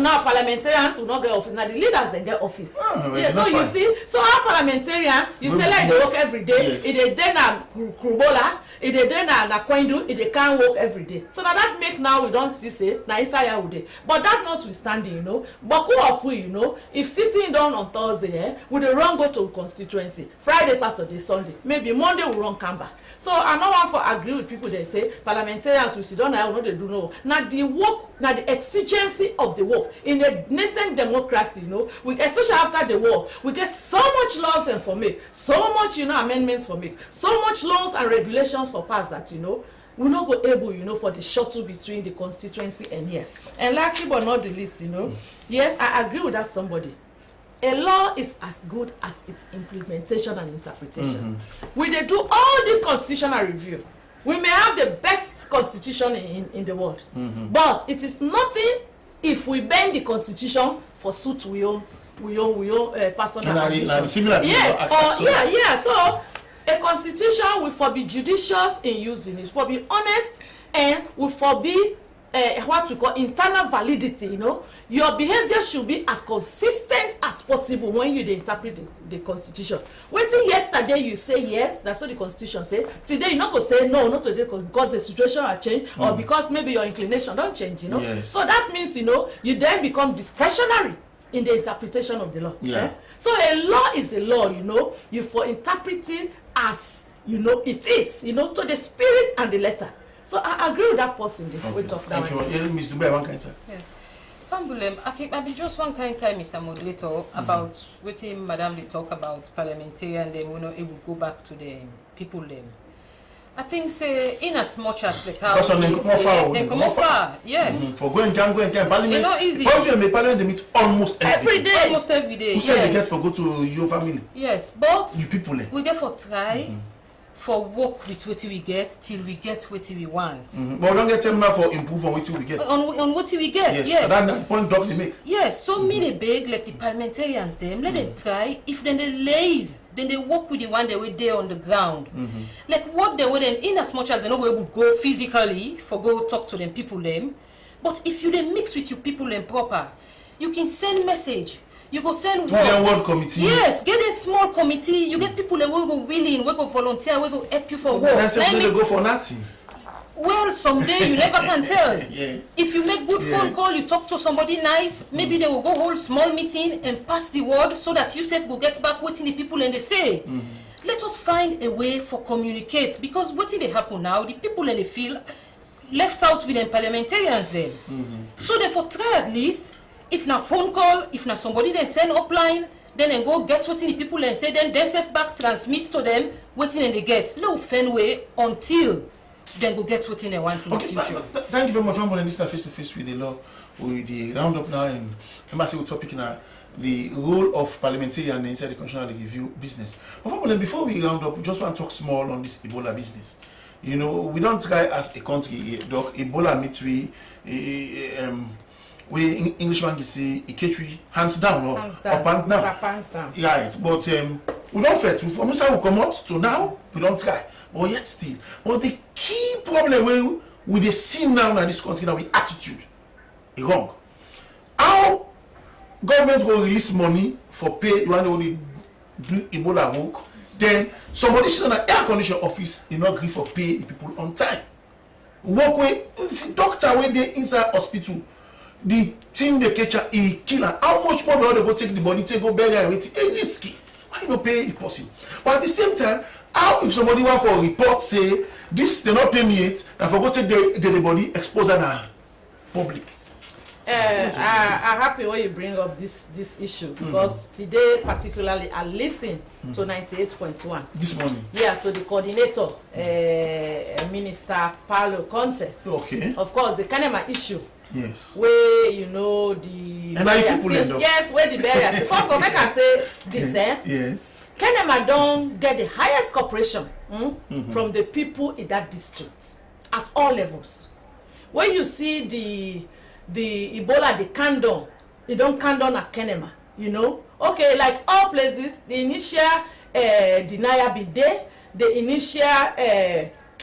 now, parliamentarians will not get office. Now the leaders then get office. So you see, so our parliamentarian, you say like they work every day. Yes. If they then a Krubola, if they then a Kwendu, if they can't work every day. So now that make now we don't see say na Isaiah would. But that notwithstanding, you know, but who of we, you know, if sitting down on Thursday, we the run go to constituency. Friday, Saturday, Sunday. Maybe Monday we run come back. So I no want for agree with people they say parliamentarians we sit down now what they do know. Now the work, now the exigency of the work in a nascent democracy, you know, we especially after the war, we get so much laws and for make, so much, you know, amendments for make, so much laws and regulations for pass that, you know, we're not go able, you know, for the shuttle between the constituency and here. And lastly but not the least, you know, yes, I agree with that somebody. A law is as good as its implementation and interpretation. We dey do all this constitutional review. We may have the best constitution in the world, but it is nothing if we bend the constitution for suit we own personal ambition. So a constitution will for be judicious in using it, for be honest, and will for be what we call internal validity. You know, your behavior should be as consistent as possible when you interpret the constitution. Waiting yesterday you say yes, that's what the constitution says. Today you not go say no, not today because the situation has changed or because maybe your inclination don't change. You know, so that means, you know, you then become discretionary in the interpretation of the law. So a law is a law. You know, you for interpreting as you know it is. You know, to the spirit and the letter. So I agree with that person. We talk that one. Ms. Dubai, one kind of Fambulem, I think maybe just one kind of Mr. Moderator, about what Madam they talk about parliamentarian and then we know it will go back to the people them. I think say in as much as the cow they come far, yes. For going parliament. It's not easy. Once you make parliament, they meet almost every day. Almost every day. Who said they get for go to your family? Yes, but you people we therefore try for work with what we get till we get what we want. But don't get them for improve on what we get. On what we get, yes. That point doc they make. Yes, so me they beg like the parliamentarians them, let them try. If then they lazy, then they work with the one they were there on the ground. Like what they were then, in as much as they know able to go physically for go talk to them people them. But if you then mix with your people them proper, you can send message. You go send word committee. Yes, get a small committee. You get people that will go willing, will go volunteer, will go help you for work. That's why they go for nothing. Well, someday you never can tell. Yes. If you make good phone call, you talk to somebody nice, maybe they will go hold small meeting and pass the word so that you self will get back what the people and they say. Let us find a way for communicate, because what they happen now, the people and they feel left out with them parliamentarians then. So therefore try at least. If na phone call, if na somebody then send upline, then go get what the people and say, then they self back transmit to them waiting and they get. No fan way until then go get what they want in the future. Thank you very much for this face to face with the law, with the roundup now, and remember topic now the role of parliamentarian inside the constitutional review business. But before we round up, we just want to talk small on this Ebola business. You know, we don't try as a country, doc, Ebola mitri, we Englishman can say, Iketri, hands down, or Hands down. hands down. Hands down. Right, but we don't fail to, from this we come out to now, we don't try. But yet still, but the key problem with the scene now in this country now with attitude, is wrong. How government will release money for pay when they only do Ebola work, then somebody sit on an air condition office, you not agree for pay the people on time. Work with if doctor when they inside hospital, the thing they catch a killer. How much more do they go take the body, take go bury and it's risky? Why you not pay the person? But at the same time, how if somebody want for a report say this they not pay me it, and for go take the body expose an public. I'm happy when you bring up this issue because today particularly I listened to 98.1 this morning. Yeah, to the coordinator, Minister Paulo Conte. Okay. Of course, the Kanema issue. Yes. Where you know the and I people team, yes, where the barrier. First of all, I can say this. Yes. Kanema don't get the highest cooperation from the people in that district at all levels. When you see the Ebola, the condom, they don't condom at Kanema, you know. Okay, like all places, the initial denial been there, the initial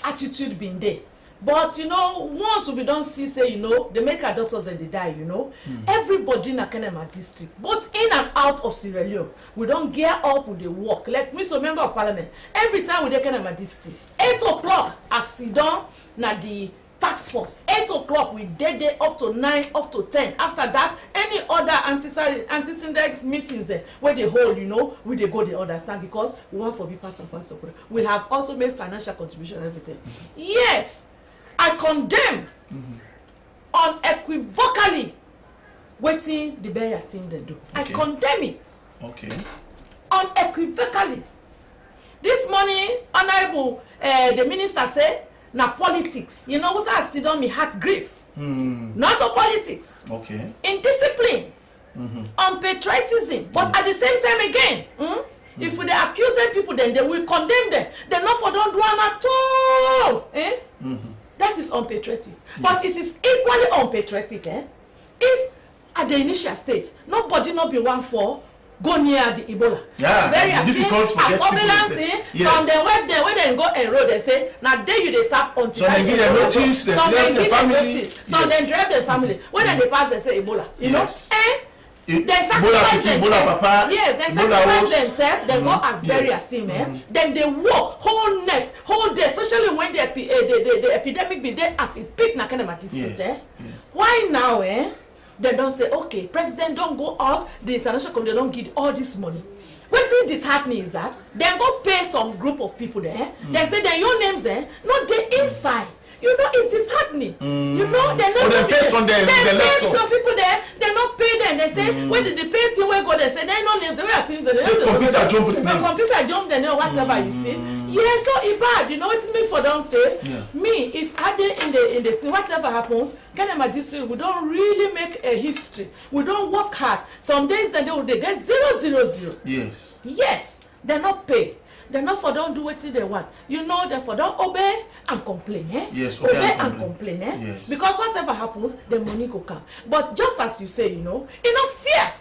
attitude been there. But you know, once we don't see, say, you know, the medical doctors and they die, you know, everybody in Kanema district, both in and out of Sierra Leone, we don't gear up with the work. Like me, so member of parliament, every time we dey Kanema district, 8 o'clock as sit down na the task force. 8 o'clock we dead there up to 9, up to 10. After that, any other antecedent meetings where they hold, you know, we they go, they understand because we want to be part of our support. We have also made financial contribution and everything. Yes, I condemn unequivocally wetin the burial team they do. Okay. I condemn it. Okay. Unequivocally. This morning, Honorable the minister said, na politics. You know, what's still done me heart grief. Not of politics. Okay. Indiscipline. On patriotism. But at the same time again, if we accuse them people, then they will condemn them. They not for don't do one at all. That is unpatriotic. Yes. But it is equally unpatriotic. If at the initial stage, nobody not be one for go near the Ebola. Yeah, very difficult for surveillance. Some them when they go enroll, they say now there you they tap on. Some they give them notice. Some they give them notice. Some yes. they drive their family. When they pass, they say Ebola. You yes. know, they sacrifice themselves. Yes, they sacrifice themselves. They go as burial team. Then they walk whole night, whole day, especially when the epidemic be there at its peak. Na Kanema district. Why now? They don't say, okay, president don't go out, the international community don't give all this money. What is happening is that they go pay some group of people there. They say that your names not the inside. You know, it is happening. You know, they not pay some people there, they not pay them. They say, when did the pay team where go, they say, they no names, there are teams, they computer jump, they know whatever you see. Yeah, so it's bad. You know what me for them say? Me, if I did in the team, whatever happens, Kanema district, we don't really make a history. We don't work hard. Some days they get 000. Yes. Yes, they not pay. They not for don't do what they want. You know, they for don't obey and complain. Yes, obey and complain. Yes. Because whatever happens, the money will come. But just as you say, you know, enough fear.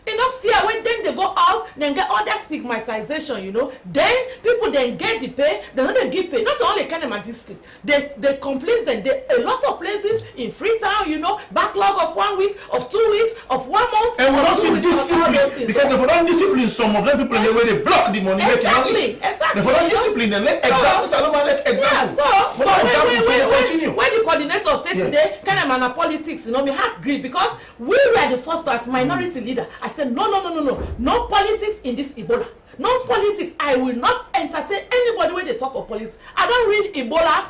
Enough fear when then they go out, then get all that stigmatization, you know. Then people then get the pay, they don't give pay. Not only Kanema district, they complain that a lot of places in Freetown, you know, backlog of 1 week, of 2 weeks, of 1 month. And we don't see discipline because they don't discipline some of them people in the way they block the money. Exactly. They don't discipline them. Let examples. I don't want let examples. Yeah, so when the coordinator said today, Kanema na politics, you know, me heart grief because we were the first as minority leader. I said no politics in this Ebola. No politics. I will not entertain anybody when they talk of politics. I don't read Ebola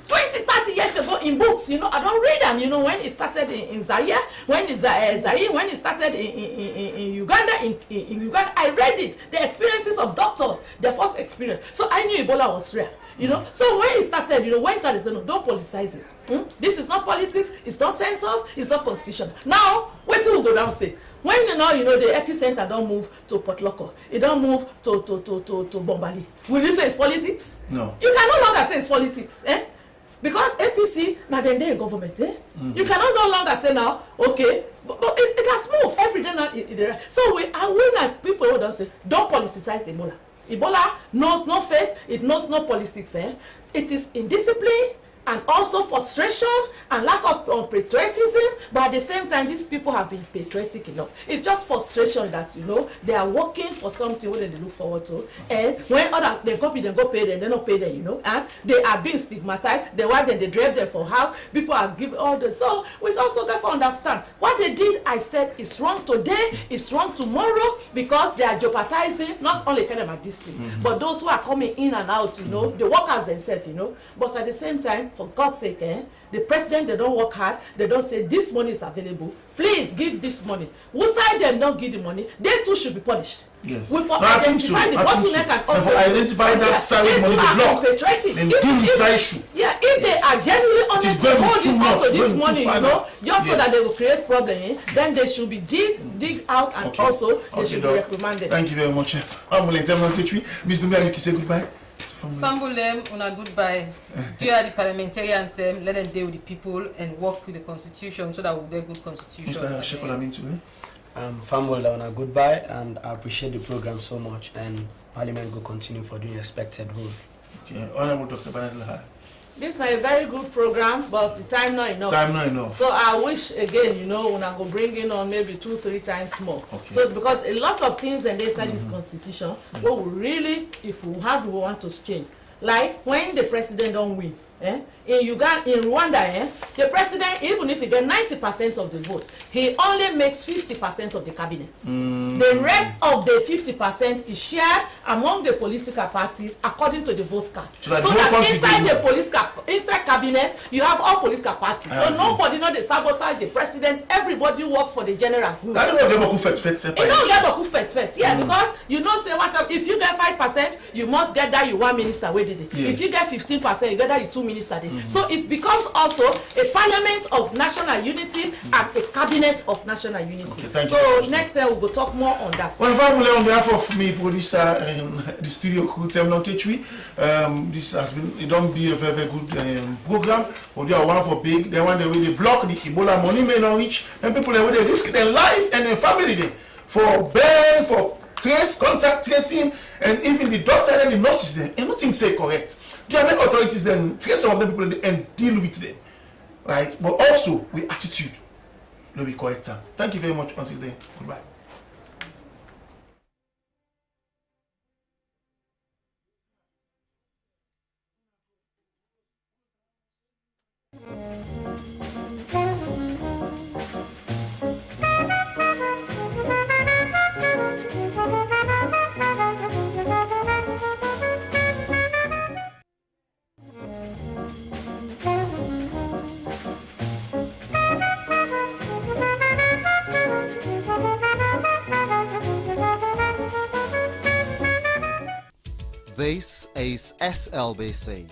20-30 years ago in books, you know. I don't read them, you know, when it started in Zaire, when it started in Uganda, in Uganda, I read it, the experiences of doctors, their first experience. So I knew Ebola was real, you know. So when it started, you know, when they said, no, don't politicize it. This is not politics, it's not census, it's not constitution. Now, wait till we go down and say, when you know the epicenter don't move to Port Loko, it don't move to Bombali. Will you say it's politics? No. You can no longer say it's politics, eh? Because APC now then they government, eh? You cannot no longer say now, okay, but it has moved every day now. So we like people who don't say don't politicize Ebola. Ebola knows no face, it knows no politics, eh? It is indiscipline and also frustration and lack of patriotism, but at the same time these people have been patriotic enough. It's just frustration that they are working for something where they look forward to, and when other they copy them go pay them, they don't pay them, and they are being stigmatized. They why then they drive them for house, people are giving orders. So we also therefore understand what they did. I said is wrong today, it's wrong tomorrow, because they are jeopardizing not only Kenema district, but those who are coming in and out, the workers themselves, but at the same time, for God's sake, the president, they don't work hard, they don't say this money is available, please give this money. Who side them don't give the money, they too should be punished. Yes. We for identify the bottleneck and also identify that side money they block. Then deal with that issue. Yeah, if they are genuinely honest to hold it on to this money, just so that they will create problem, then they should be dig out and also they should be reprimanded. Thank you very much. Ms. Dumia, you can say goodbye. Fambulem, una goodbye. Do you are the parliamentarians, let them deal with the people and work with the constitution so that we'll get good constitution. Mr. Shekola too, Fambula, una goodbye, and I appreciate the program so much, and Parliament will continue for doing expected role. Okay, Honorable Dr. Banadilla. This is a very good program, but the time not enough. Time not enough. So I wish again, when I go bring in on maybe 2-3 times more. Okay. So because a lot of things and they start this constitution, what we really, if we want to change, like when the president don't win, in Uganda, in Rwanda, the president, even if he get 90% of the vote, he only makes 50% of the cabinet. The rest of the 50% is shared among the political parties according to the vote cast. So that inside cabinet, you have all political parties. So nobody they sabotage the president. Everybody works for the general good. That don't get beaucoup fait. Yeah, because say what if you get 5%, you must get that you one minister. Where did it? Yes. If you get 15%, you get that you two ministers. So it becomes also a parliament of national unity and a cabinet of national unity. Okay, so next time we will talk more on that. Well, finally, on behalf of me, producer, and the studio crew, this has been, it don't be a very, very good program. But they are one for big. They want to block the Ebola money may not reach, and people they risk their life and their family there for bail, for contact tracing, and even the doctor and the nurses there, and nothing say correct. Government authorities then trace some of the people and deal with them, right? But also with attitude, no be correct. Thank you very much. Until then, goodbye. This is SLBC,